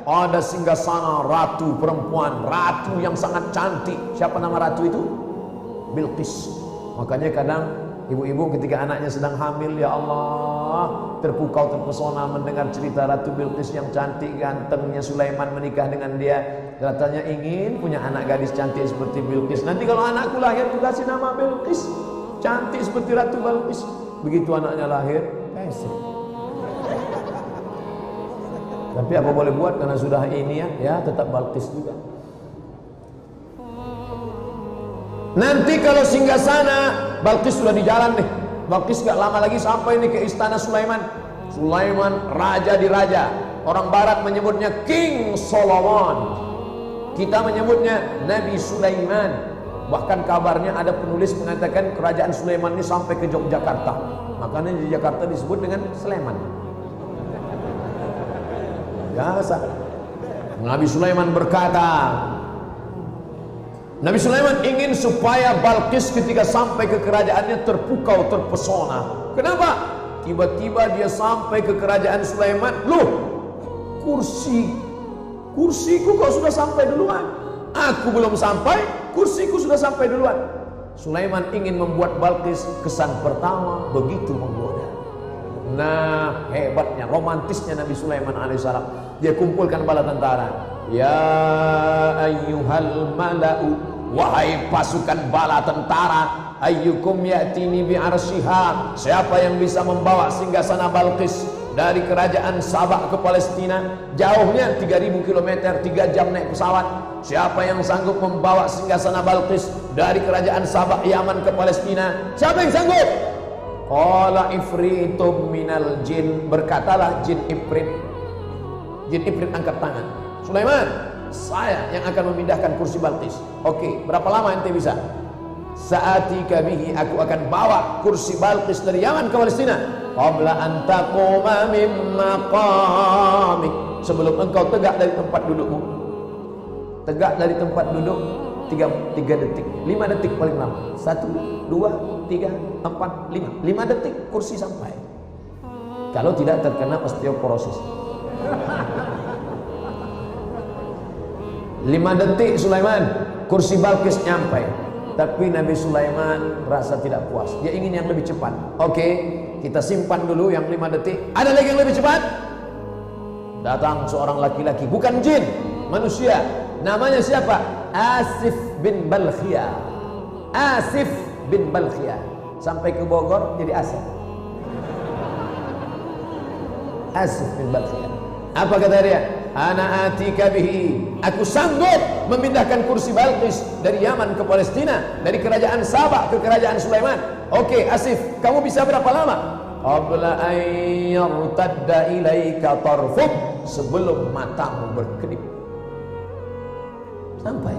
ada singgasana ratu perempuan, ratu yang sangat cantik. Siapa nama ratu itu? Bilqis. Makanya kadang ibu-ibu ketika anaknya sedang hamil, ya Allah, terpukau terpesona mendengar cerita Ratu Bilqis yang cantik, gantengnya Sulaiman menikah dengan dia. Katanya ingin punya anak gadis cantik seperti Bilqis. Nanti kalau anakku lahir dikasih nama Bilqis, cantik seperti Ratu Bilqis. Begitu anaknya lahir, pesek. Tapi apa boleh buat, karena sudah ini ya tetap Bilqis juga. Nanti kalau singgasana Bilqis sudah di jalan nih. Bilqis gak lama lagi sampai nih ke istana Sulaiman. Sulaiman raja di raja. Orang barat menyebutnya King Solomon. Kita menyebutnya Nabi Sulaiman. Bahkan kabarnya ada penulis mengatakan kerajaan Sulaiman ini sampai ke Yogyakarta. Makanya di Jakarta disebut dengan Sleman. Biasa. Nabi Sulaiman berkata, Nabi Sulaiman ingin supaya Bilqis ketika sampai ke kerajaannya terpukau, terpesona. Kenapa? Tiba-tiba dia sampai ke kerajaan Sulaiman. Loh, kursiku kok sudah sampai duluan? Aku belum sampai, kursiku sudah sampai duluan. Sulaiman ingin membuat Bilqis kesan pertama begitu menggoda. Nah, hebatnya, romantisnya Nabi Sulaiman alaihissalam. Dia kumpulkan bala tentara. Ya ayyuhal mala'u, wahai pasukan bala tentara, ayyukum ya'tini bi'arsyiha, siapa yang bisa membawa singgasana Bilqis dari kerajaan Sabah ke Palestina, jauhnya 3000 km, 3 jam naik pesawat. Siapa yang sanggup membawa singgasana Bilqis dari kerajaan Sabah Yaman ke Palestina? Siapa yang sanggup? Qala ifritum minal jin, berkatalah jin ifrit. Jin ifrit angkat tangan. Sulaiman, saya yang akan memindahkan kursi Bilqis. Oke, berapa lama ente bisa? Sa'atika bihi, aku akan bawa kursi Bilqis dari Yaman ke Palestina. Qabla an taquma min maqamik, sebelum engkau tegak dari tempat dudukmu. Tegak dari tempat duduk 3 detik, 5 detik paling lama. 1, 2, 3, 4, 5. 5 detik kursi sampai. Kalau tidak terkena osteoporosis. 5 detik Sulaiman, kursi Bilqis nyampai. Tapi Nabi Sulaiman rasa tidak puas. Dia ingin yang lebih cepat. Oke, kita simpan dulu yang 5 detik. Ada lagi yang lebih cepat? Datang seorang laki-laki, bukan jin, manusia. Namanya siapa? Asif bin Balkhiyah. Asif bin Balkhiyah. Sampai ke Bogor jadi Asif. Asif bin Balkhiyah. Apa kata dia? Ana atika bihi, aku sanggup memindahkan kursi Bilqis dari Yaman ke Palestina, dari kerajaan Sabah ke kerajaan Sulaiman. Oke, Asif, kamu bisa berapa lama? Qabla an yartadda ilaika tarfuk, sebelum matamu berkedip. Sampai.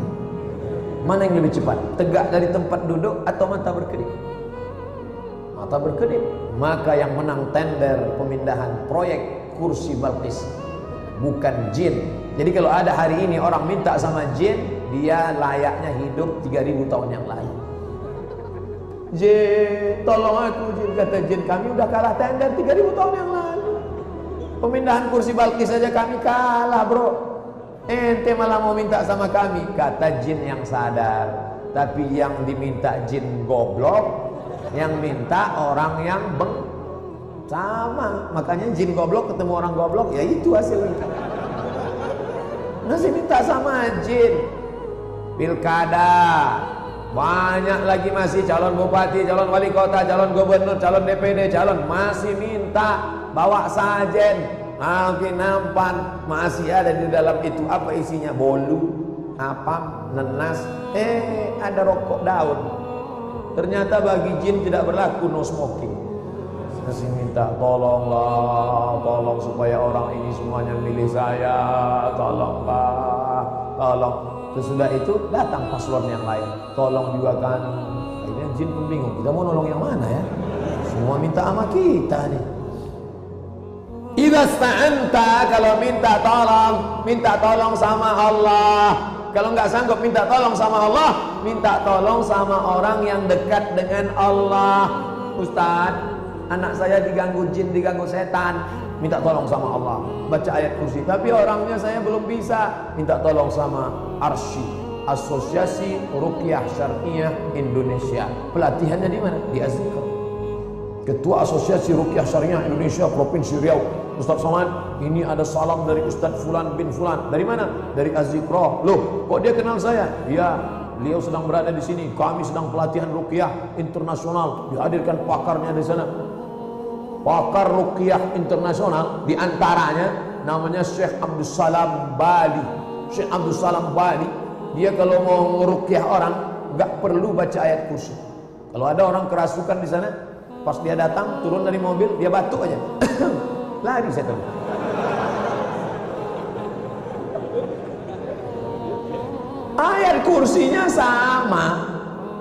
Mana yang lebih cepat? Tegak dari tempat duduk atau mata berkedip? Mata berkedip. Maka yang menang tender pemindahan proyek kursi Bilqis bukan jin. Jadi kalau ada hari ini orang minta sama jin, dia layaknya hidup 3000 tahun yang lalu. Jin, tolong aku jin, kata jin, kami udah kalah tender 3000 tahun yang lalu. Pemindahan kursi Bilqis saja kami kalah, bro. Ente malah mau minta sama kami, kata jin yang sadar. Tapi yang diminta jin goblok, yang minta orang yang sama. Makanya jin goblok ketemu orang goblok, ya itu hasilnya. Masih minta sama jin. Pilkada, banyak lagi masih calon bupati, calon wali kota, calon gubernur, calon DPD, calon masih minta bawa sajen, makin nampan, masih ada di dalam itu. Apa isinya? Bolu, apam, nenas, ada rokok daun. Ternyata bagi jin tidak berlaku no smoking. Masih minta tolonglah, tolong supaya orang ini semuanya milih saya, tolonglah, tolong. Sesudah itu datang paslon yang lain, tolong juga kan. Akhirnya jin pun bingung, kita mau nolong yang mana ya? Semua minta sama kita nih. Idza sta'anta, kalau minta tolong sama Allah. Kalau nggak sanggup minta tolong sama Allah, minta tolong sama orang yang dekat dengan Allah. Ustaz, anak saya diganggu jin, diganggu setan. minta tolong sama Allah, baca ayat kursi. Tapi orangnya saya belum bisa, minta tolong sama Arsy, Asosiasi Ruqyah Syar'iyah Indonesia. Pelatihannya di mana? Di Azikra. Ketua Asosiasi Ruqyah Syariah Indonesia Provinsi Riau, Ustaz Somad, ini ada salam dari Ustaz Fulan bin Fulan. Dari mana? Dari Azikra. Loh, kok dia kenal saya? Iya, beliau sedang berada di sini. Kami sedang pelatihan ruqyah internasional. Dihadirkan pakarnya di sana. Pakar ruqyah internasional diantaranya namanya Syekh Abdul Salam Bali. Syekh Abdul Salam Bali, dia kalau mau ngeruqyah orang nggak perlu baca ayat kursi. Kalau ada orang kerasukan di sana, pas dia datang turun dari mobil, dia batuk aja. Lari setan. Ayat kursinya sama.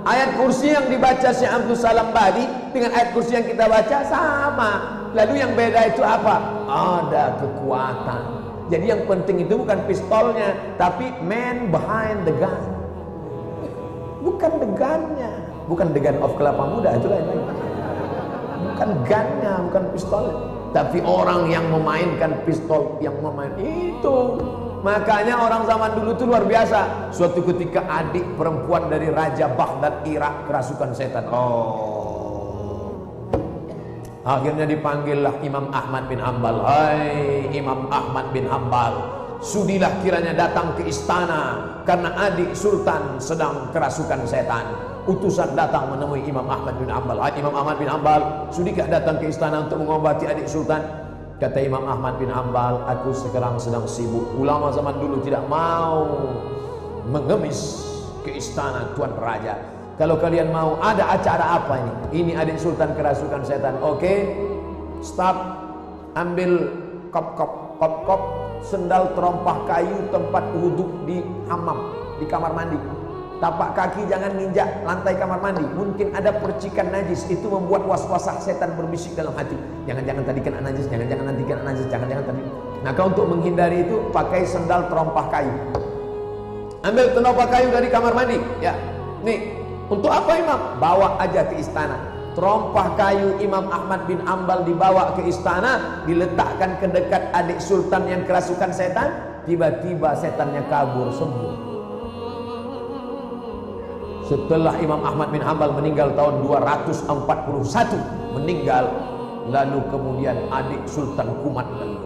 Ayat kursi yang dibaca Syekh Abdul Salam Bali dengan ayat kursi yang kita baca sama. Lalu yang beda itu apa? Ada kekuatan. Jadi yang penting itu bukan pistolnya, tapi man behind the gun. Bukan the gunnya, bukan the gun of kelapa muda, itu lain-lain. Bukan gunnya, bukan pistolnya, tapi orang yang memainkan pistol, yang memain itu. Makanya orang zaman dulu itu luar biasa. Suatu ketika adik perempuan dari Raja Baghdad Irak kerasukan setan. Akhirnya dipanggillah Imam Ahmad bin Hanbal. Hai Imam Ahmad bin Hanbal, sudilah kiranya datang ke istana karena adik sultan sedang kerasukan setan. Utusan datang menemui Imam Ahmad bin Hanbal. Hai Imam Ahmad bin Hanbal, sudikah datang ke istana untuk mengobati adik sultan? Kata Imam Ahmad bin Hanbal, aku sekarang sedang sibuk. Ulama zaman dulu tidak mau mengemis ke istana Tuan Raja. Kalau kalian mau, ada acara apa ini? Ini adik sultan kerasukan setan. Oke, stop. Ambil kop, sendal terompah kayu tempat wudhu di hammam, di kamar mandi. Tapak kaki jangan nginjak lantai kamar mandi. Mungkin ada percikan najis, itu membuat was-wasah setan berbisik dalam hati. Jangan-jangan tadi kena najis, jangan-jangan nanti kena najis, jangan-jangan tadi. Maka untuk menghindari itu pakai sendal terompah kayu. Ambil terompah kayu dari kamar mandi. Ya, nih untuk apa Imam? Bawa aja ke istana. Terompah kayu Imam Ahmad bin Hanbal dibawa ke istana, diletakkan ke dekat adik sultan yang kerasukan setan. Tiba-tiba setannya kabur sembuh. Setelah Imam Ahmad bin Hanbal meninggal tahun 241 meninggal, lalu kemudian adik Sultan kumat lagi.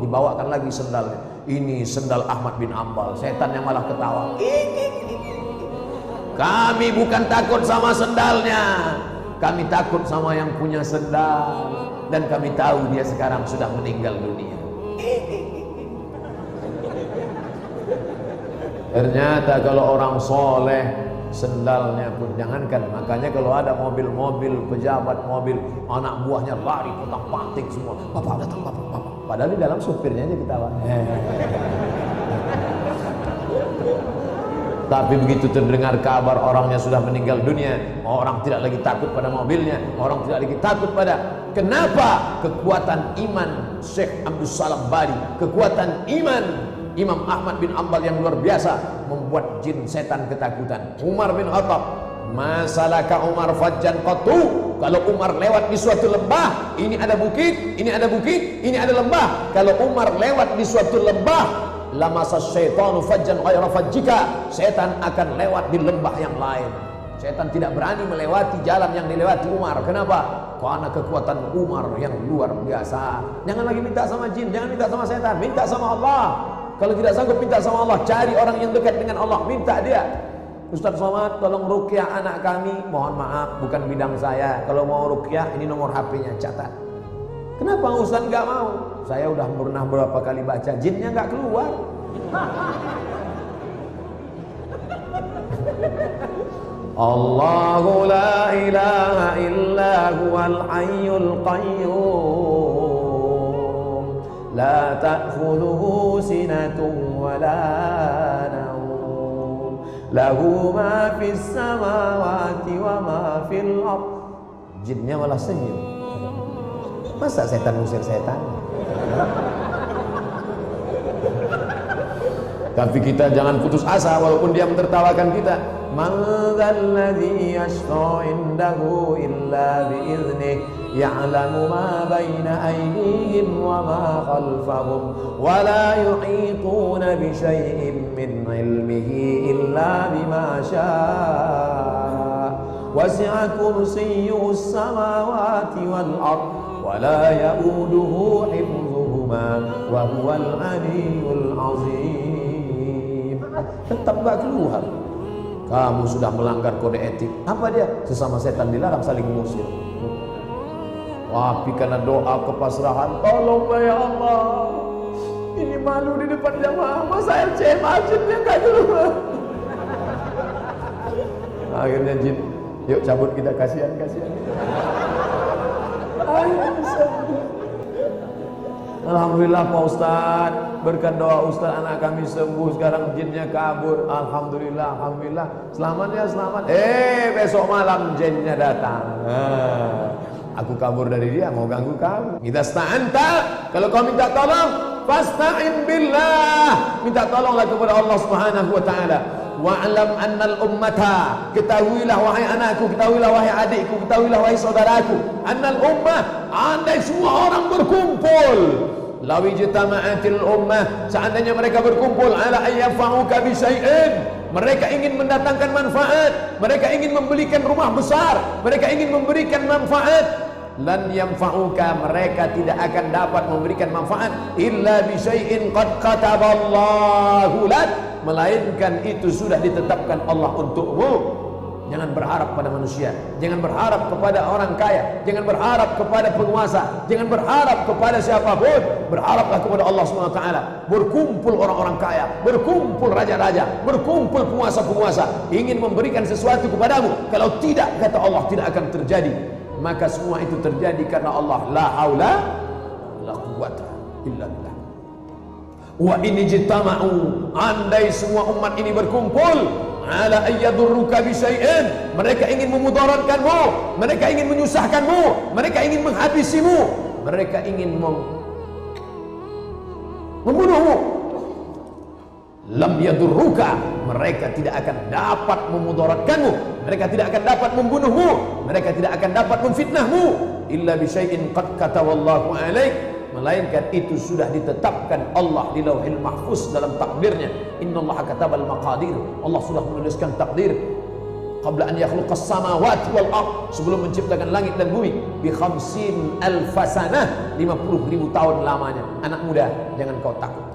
Dibawakan lagi sendalnya. Ini sendal Ahmad bin Hanbal. Setan yang malah ketawa. Kami bukan takut sama sendalnya, kami takut sama yang punya sendal. Dan kami tahu dia sekarang sudah meninggal dunia. Ternyata kalau orang soleh, sendalnya pun jangankan. Makanya kalau ada mobil-mobil, pejabat mobil, anak buahnya lari potong-panting semua. Bapak datang, bapak. Padahal di dalam supirnya aja ketawa. Tapi begitu terdengar kabar orangnya sudah meninggal dunia, orang tidak lagi takut pada mobilnya, orang tidak lagi takut pada. Kenapa? Kekuatan iman Syekh Abdul Salam Bali, kekuatan iman Imam Ahmad bin Hanbal yang luar biasa membuat jin setan ketakutan. Umar bin Khattab, masalaka Umar fajjan qatu. Kalau Umar lewat di suatu lembah, ini ada bukit, ini ada bukit, ini ada lembah. Kalau Umar lewat di suatu lembah, lamasa syaitanu fajjan ghayra fajjika. Setan akan lewat di lembah yang lain. Setan tidak berani melewati jalan yang dilewati Umar. Kenapa? Karena kekuatan Umar yang luar biasa. Jangan lagi minta sama jin, jangan minta sama setan, minta sama Allah. Kalau tidak sanggup minta sama Allah, cari orang yang dekat dengan Allah, minta dia. Ustaz Somad, tolong ruqyah anak kami. Mohon maaf, bukan bidang saya. Kalau mau ruqyah, ini nomor HP-nya, catat. Kenapa Ustaz nggak mau? Saya udah pernah berapa kali baca, jinnya nggak keluar. Allahu la ilaha illa huwal hayyul qayyum. La ta'khudhuhu sinatun wa la nawm. Lahu ma fis samawati wa ma fil ardh. Jinnya malah senyum. Masa setan usir setan? Tapi kita jangan putus asa walaupun dia mentertawakan kita. Man dzalladzi yashfa indahu illa bi'idhnih. ya'lamu ma baina aydihim wa ma khalfahum wa la yuhituna bi syai'in min ilmihi illa bima syaa wasi'a kursiyyuhu as-samawati wal ard wa la ya'uduhu hifdhuhuma wa huwal 'aliyyul 'azim. Tetap gak keluar. Kamu sudah melanggar kode etik. Apa dia? Sesama setan dilarang saling mengusir. Tapi karena doa kepasrahan, tolonglah ya Allah, ini malu di depan jamaah, masa RCM ajibnya gak keluar. Akhirnya jin, yuk cabut kita, kasihan. Alhamdulillah Pak Ustadz, berkat doa Ustadz anak kami sembuh, sekarang jinnya kabur. Alhamdulillah. Selamat ya, selamat. Besok malam jinnya datang. Aku kabur dari dia, mau ganggu kamu. Idza sta'anta, kalau kau minta tolong, fasta'in billah, minta tolonglah kepada Allah Subhanahu wa taala. Wa'lam annal ummata, ketahuilah wahai anakku, ketahuilah wahai adikku, ketahuilah wahai saudaraku, annal ummah, andai semua orang berkumpul, lawi jitama'atil ummah, seandainya mereka berkumpul ala ayyafa'uka bi syai'in, mereka ingin mendatangkan manfaat, mereka ingin membelikan rumah besar, mereka ingin memberikan manfaat, lan yanfa'uka, mereka tidak akan dapat memberikan manfaat illa bi syai'in qad kataballahu lak, melainkan itu sudah ditetapkan Allah untukmu. Jangan berharap pada manusia, jangan berharap kepada orang kaya, jangan berharap kepada penguasa, jangan berharap kepada siapapun, berharaplah kepada Allah SWT. Berkumpul orang-orang kaya, berkumpul raja-raja, berkumpul penguasa-penguasa ingin memberikan sesuatu kepadamu, kalau tidak, kata Allah, tidak akan terjadi. Maka semua itu terjadi karena Allah. La haula la quwwata illa billah. Wa in jitama'u, andai semua umat ini berkumpul ala ayyadurruka bi syai'in, mereka ingin memudaratkanmu, mereka ingin menyusahkanmu, mereka ingin menghabisimu, mereka ingin membunuhmu, lam yadurruka, mereka tidak akan dapat memudaratkanmu, mereka tidak akan dapat membunuhmu, mereka tidak akan dapat memfitnahmu, illa bi syai'in qad kataballahu alaik, melainkan itu sudah ditetapkan Allah di Lauhil Mahfuz dalam takdirnya. Innallaha katabal maqadir, Allah sudah menuliskan takdir qabla an yakhluqas samawati wal ard, sebelum menciptakan langit dan bumi, bi 50.000 sanah, 50.000 tahun lamanya. Anak muda, jangan kau takut,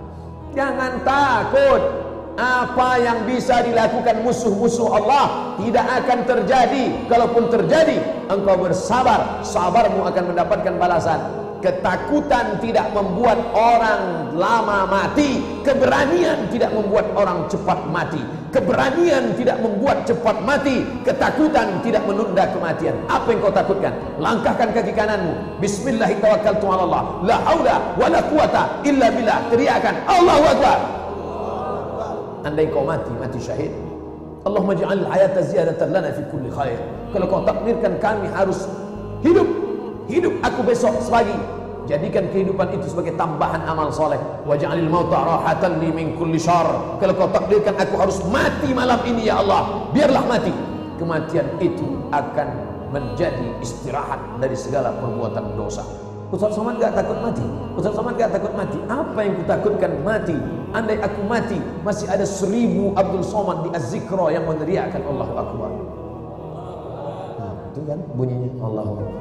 jangan takut. Apa yang bisa dilakukan musuh-musuh Allah tidak akan terjadi. Kalaupun terjadi, engkau bersabar, sabarmu akan mendapatkan balasan. Ketakutan tidak membuat orang lama mati, keberanian tidak membuat orang cepat mati. Keberanian tidak membuat cepat mati, ketakutan tidak menunda kematian. Apa yang kau takutkan? Langkahkan kaki kananmu, bismillah tawakkaltu ala Allah, la haula wala quwata illa billah, teriakan Allahu akbar. Andai kau mati syahid, Allahumma ja'al hayata ziyadatan lana fi kulli khair. Kalau kau takdirkan kami harus hidup aku besok pagi, jadikan kehidupan itu sebagai tambahan amal soleh. Waj'alil mauta rahatan li min kulli syarr. Kalau kau takdirkan aku harus mati malam ini ya Allah, biarlah mati. Kematian itu akan menjadi istirahat dari segala perbuatan dosa. Ustaz Somad gak takut mati, Ustaz Somad gak takut mati. Apa yang kutakutkan? Mati. Andai aku mati, masih ada 1000 Abdul Somad di Az-Zikra yang meneriakkan Allahu Akbar. Itu kan bunyinya Allahu Akbar.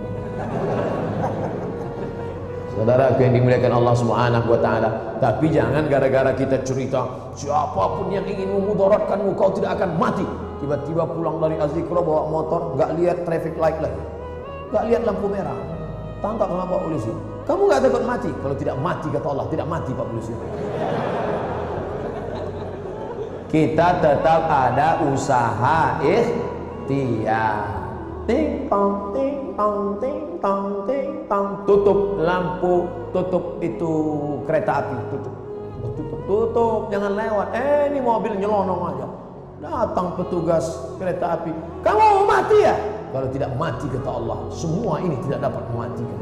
Saudaraku yang dimuliakan Allah Subhanahu wa taala, tapi jangan gara-gara kita cerita siapapun yang ingin memudaratkanmu kau tidak akan mati, tiba-tiba pulang dari Az-Zikra bawa motor, enggak lihat traffic light lagi, enggak lihat lampu merah, tangkap sama Pak Polisi. Kamu enggak takut mati? Kalau tidak mati, kata Allah, tidak mati Pak Polisi. Kita tetap ada usaha ikhtiar. Ting tong ting tong ting tong ting tong, tutup lampu, tutup itu kereta api, tutup, jangan lewat. Ini mobil nyelonong aja. Datang petugas kereta api, kamu mau mati ya? Kalau tidak mati, kata Allah, semua ini tidak dapat mematikan.